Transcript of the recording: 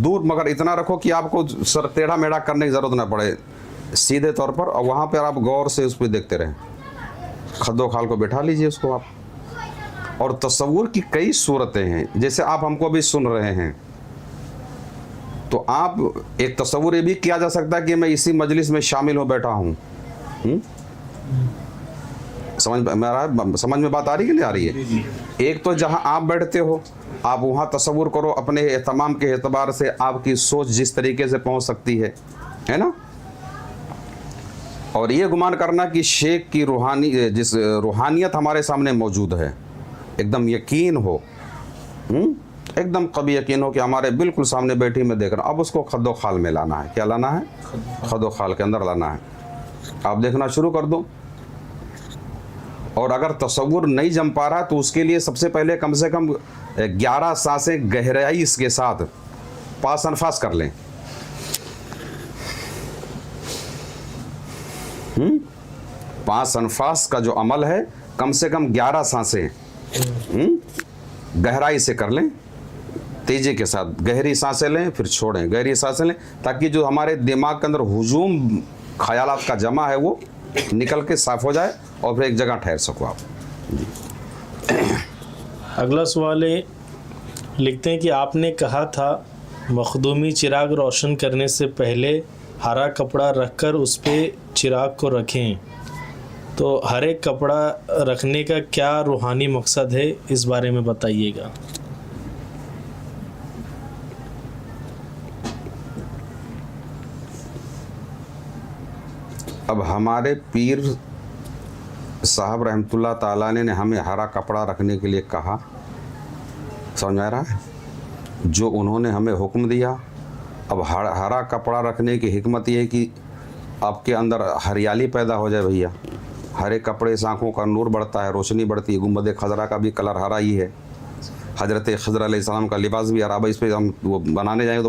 दूर, मगर इतना रखो कि आपको सर टेढ़ा मेढ़ा करने की ज़रूरत ना पड़े, सीधे तौर पर। और वहाँ पर आप गौर से उस पर देखते रहें, खद्दो खाल को बैठा लीजिए उसको आप। और तसव्वुर की कई सूरतें हैं, जैसे आप हमको अभी सुन रहे हैं, तो आप एक तसव्वुर ये भी किया जा सकता है कि मैं इसी मजलिस में शामिल हो बैठा हूँ। समझ में बात आ रही है कि नहीं आ रही है? एक तो जहाँ आप बैठते हो, आप वहाँ तसव्वुर करो अपने एहतमाम के एतबार से आपकी सोच जिस तरीके से पहुँच सकती है ना। और ये गुमान करना कि शेख की जिस रूहानियत हमारे सामने मौजूद है, एकदम यकीन हो, एकदम कभी यकीन हो कि हमारे बिल्कुल सामने बैठी मैं देख रहा हूँ। अब उसको खद्दो खाल में लाना है। क्या लाना है? खद्दो खाल के अंदर लाना है। आप देखना शुरू कर दो। और अगर तसव्वुर नहीं जम पा रहा तो उसके लिए सबसे पहले कम से कम 11 सांसें गहराई इसके साथ पास अनफास कर लें। 5 अनफास का जो अमल है, कम से कम 11 सांसें गहराई से कर लें, तेजी के साथ। गहरी सांसें लें, फिर छोड़ें, गहरी सांसें लें, ताकि जो हमारे दिमाग के अंदर हुजूम ख्यालात का जमा है वो निकल के साफ हो जाए और फिर एक जगह ठहर सको आप। अगला सवाल है, लिखते हैं कि आपने कहा था मखदूमी चिराग रोशन करने से पहले हरा कपड़ा रखकर उस पर चिराग को रखें, तो हरे कपड़ा रखने का क्या रूहानी मकसद है, इस बारे में बताइएगा। अब हमारे पीर साहब रहमतुल्लाह ताला ने हमें हरा कपड़ा रखने के लिए कहा, समझ आ रहा है? जो उन्होंने हमें हुक्म दिया। अब हरा कपड़ा रखने की हिकमत ये है कि आपके अंदर हरियाली पैदा हो जाए भैया। हरे कपड़े से आँखों का नूर बढ़ता है, रोशनी बढ़ती है। गुंबद खजरा का भी कलर हरा ही है। हजरत खजर अलैहिस्सलाम का लिबास भी हरा। इस पर हम वो बनाने जाएंगे तो